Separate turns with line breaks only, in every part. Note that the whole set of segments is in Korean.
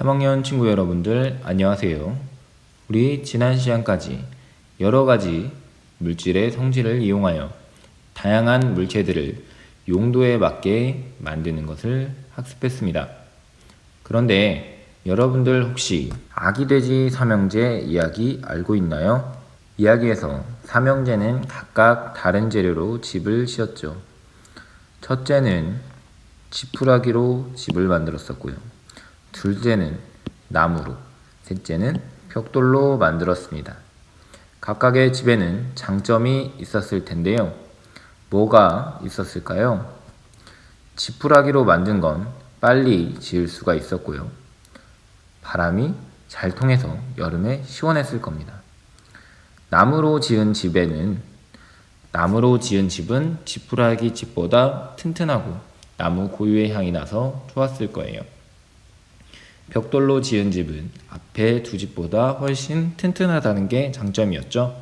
3학년 친구 여러분들 안녕하세요. 우리 지난 시간까지 여러가지 물질의 성질을 이용하여 다양한 물체들을 용도에 맞게 만드는 것을 학습했습니다. 그런데 여러분들 혹시 아기돼지 삼형제 이야기 알고 있나요? 이야기에서 삼형제는 각각 다른 재료로 집을 지었죠. 첫째는 지푸라기로 집을 만들었었고요. 둘째는 나무로, 셋째는 벽돌로 만들었습니다. 각각의 집에는 장점이 있었을 텐데요. 뭐가 있었을까요? 지푸라기로 만든 건 빨리 지을 수가 있었고요. 바람이 잘 통해서 여름에 시원했을 겁니다. 나무로 지은 집은 지푸라기 집보다 튼튼하고 나무 고유의 향이 나서 좋았을 거예요. 벽돌로 지은 집은 앞에 두 집보다 훨씬 튼튼하다는 게 장점이었죠.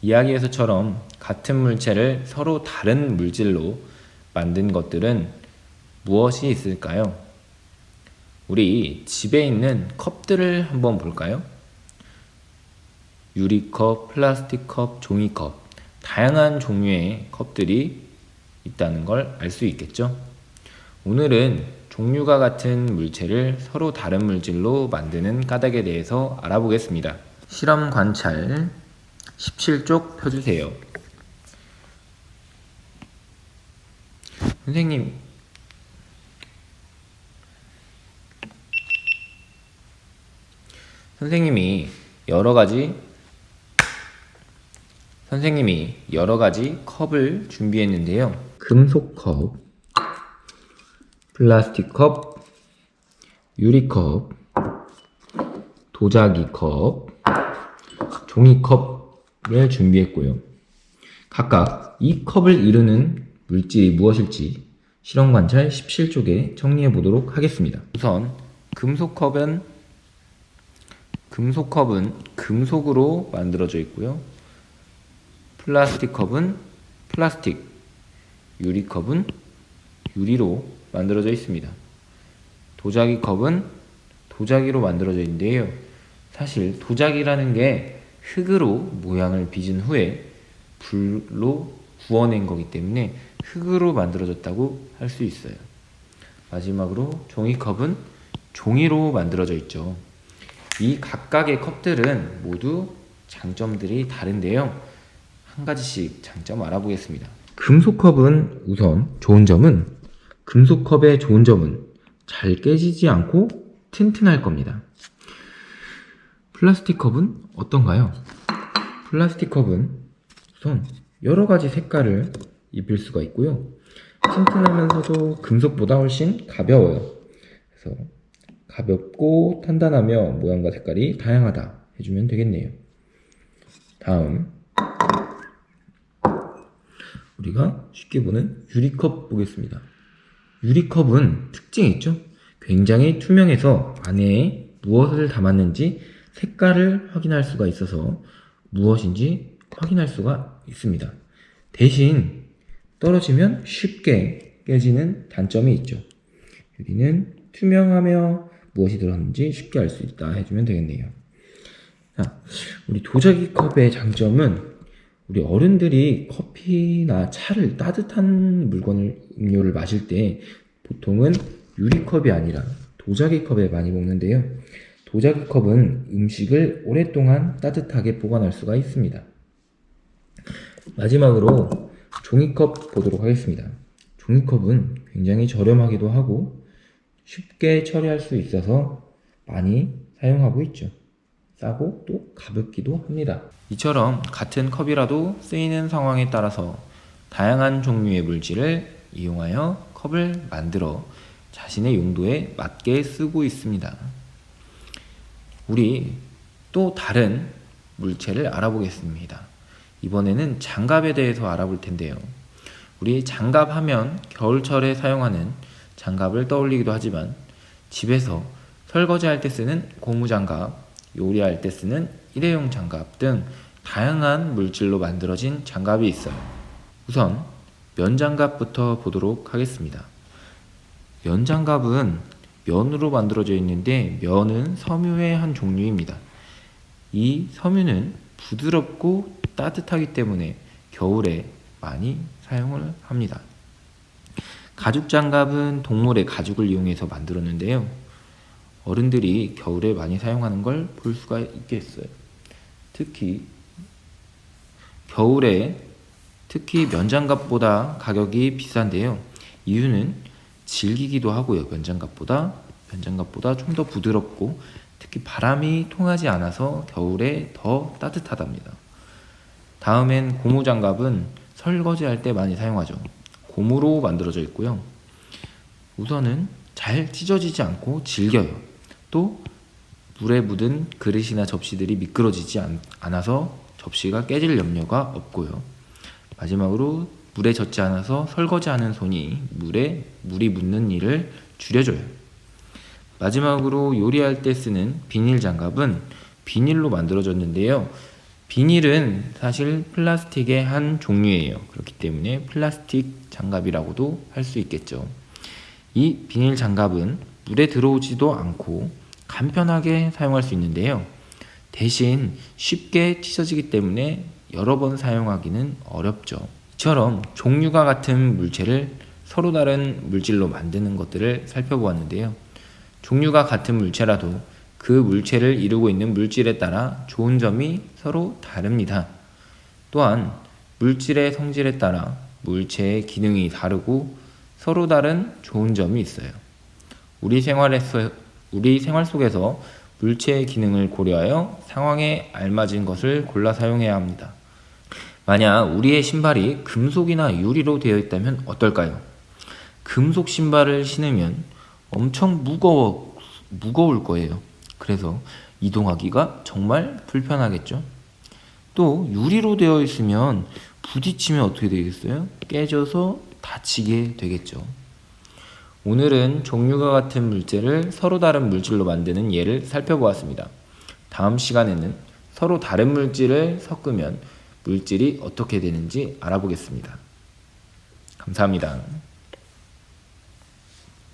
이야기에서처럼 같은 물체를 서로 다른 물질로 만든 것들은 무엇이 있을까요? 우리 집에 있는 컵들을 한번 볼까요? 유리컵, 플라스틱컵, 종이컵, 다양한 종류의 컵들이 있다는 걸 알 수 있겠죠? 오늘은 종류가 같은 물체를 서로 다른 물질로 만드는 까닭에 대해서 알아보겠습니다. 실험 관찰 17쪽 펴주세요. 선생님이 여러 가지 컵을 준비했는데요. 금속컵, 플라스틱컵, 유리컵, 도자기컵, 종이컵을 준비했고요. 각각 이 컵을 이루는 물질이 무엇일지 실험관찰 17쪽에 정리해 보도록 하겠습니다. 우선 금속컵은 금속으로 만들어져 있고요. 플라스틱컵은 플라스틱, 유리컵은 유리로 만들어져 있습니다. 도자기컵은 도자기로 만들어져 있는데요. 사실 도자기라는 게 흙으로 모양을 빚은 후에 불로 구워낸 거기 때문에 흙으로 만들어졌다고 할 수 있어요. 마지막으로 종이컵은 종이로 만들어져 있죠. 이 각각의 컵들은 모두 장점들이 다른데요. 한 가지씩 장점 알아보겠습니다. 금속컵은 금속컵의 좋은 점은 잘 깨지지 않고 튼튼할 겁니다. 플라스틱컵은 어떤가요? 플라스틱컵은 우선 여러 가지 색깔을 입힐 수가 있고요. 튼튼하면서도 금속보다 훨씬 가벼워요. 그래서 가볍고 단단하며 모양과 색깔이 다양하다 해주면 되겠네요. 다음 우리가 쉽게 보는 유리컵 보겠습니다. 유리컵은 특징이 있죠. 굉장히 투명해서 안에 무엇을 담았는지 색깔을 확인할 수가 있어서 무엇인지 확인할 수가 있습니다. 대신 떨어지면 쉽게 깨지는 단점이 있죠. 유리는 투명하며 무엇이 들어갔는지 쉽게 알 수 있다 해주면 되겠네요. 자, 우리 도자기컵의 장점은 우리 어른들이 커피나 차를 따뜻한 음료를 마실 때 보통은 유리컵이 아니라 도자기컵에 많이 먹는데요. 도자기컵은 음식을 오랫동안 따뜻하게 보관할 수가 있습니다. 마지막으로 종이컵 보도록 하겠습니다. 종이컵은 굉장히 저렴하기도 하고 쉽게 처리할 수 있어서 많이 사용하고 있죠. 싸고 또 가볍기도 합니다. 이처럼 같은 컵이라도 쓰이는 상황에 따라서 다양한 종류의 물질을 이용하여 컵을 만들어 자신의 용도에 맞게 쓰고 있습니다. 우리 또 다른 물체를 알아보겠습니다. 이번에는 장갑에 대해서 알아볼 텐데요. 우리 장갑 하면 겨울철에 사용하는 장갑을 떠올리기도 하지만 집에서 설거지할 때 쓰는 고무장갑, 요리할 때 쓰는 일회용 장갑 등 다양한 물질로 만들어진 장갑이 있어요. 우선 면장갑부터 보도록 하겠습니다. 면장갑은 면으로 만들어져 있는데 면은 섬유의 한 종류입니다. 이 섬유는 부드럽고 따뜻하기 때문에 겨울에 많이 사용을 합니다. 가죽 장갑은 동물의 가죽을 이용해서 만들었는데요. 어른들이 겨울에 많이 사용하는 걸 볼 수가 있겠어요. 특히 겨울에 면장갑보다 가격이 비싼데요. 이유는 질기기도 하고요. 면장갑보다 좀 더 부드럽고 특히 바람이 통하지 않아서 겨울에 더 따뜻하답니다. 다음엔 고무장갑은 설거지할 때 많이 사용하죠. 고무로 만들어져 있고요. 우선은 잘 찢어지지 않고 질겨요. 또 물에 묻은 그릇이나 접시들이 미끄러지지 않아서 접시가 깨질 염려가 없고요. 마지막으로 물에 젖지 않아서 설거지하는 손이 물이 묻는 일을 줄여줘요. 마지막으로 요리할 때 쓰는 비닐 장갑은 비닐로 만들어졌는데요. 비닐은 사실 플라스틱의 한 종류예요. 그렇기 때문에 플라스틱 장갑이라고도 할 수 있겠죠. 이 비닐 장갑은 물에 들어오지도 않고 간편하게 사용할 수 있는데요. 대신 쉽게 찢어지기 때문에 여러 번 사용하기는 어렵죠. 이처럼 종류가 같은 물체를 서로 다른 물질로 만드는 것들을 살펴보았는데요. 종류가 같은 물체라도 그 물체를 이루고 있는 물질에 따라 좋은 점이 서로 다릅니다. 또한 물질의 성질에 따라 물체의 기능이 다르고 서로 다른 좋은 점이 있어요. 우리 생활 속에서 물체의 기능을 고려하여 상황에 알맞은 것을 골라 사용해야 합니다. 만약 우리의 신발이 금속이나 유리로 되어 있다면 어떨까요? 금속 신발을 신으면 엄청 무거울 거예요. 그래서 이동하기가 정말 불편하겠죠. 또 유리로 되어 있으면 부딪히면 어떻게 되겠어요? 깨져서 다치게 되겠죠. 오늘은 종류가 같은 물체를 서로 다른 물질로 만드는 예를 살펴보았습니다. 다음 시간에는 서로 다른 물질을 섞으면 물질이 어떻게 되는지 알아보겠습니다. 감사합니다.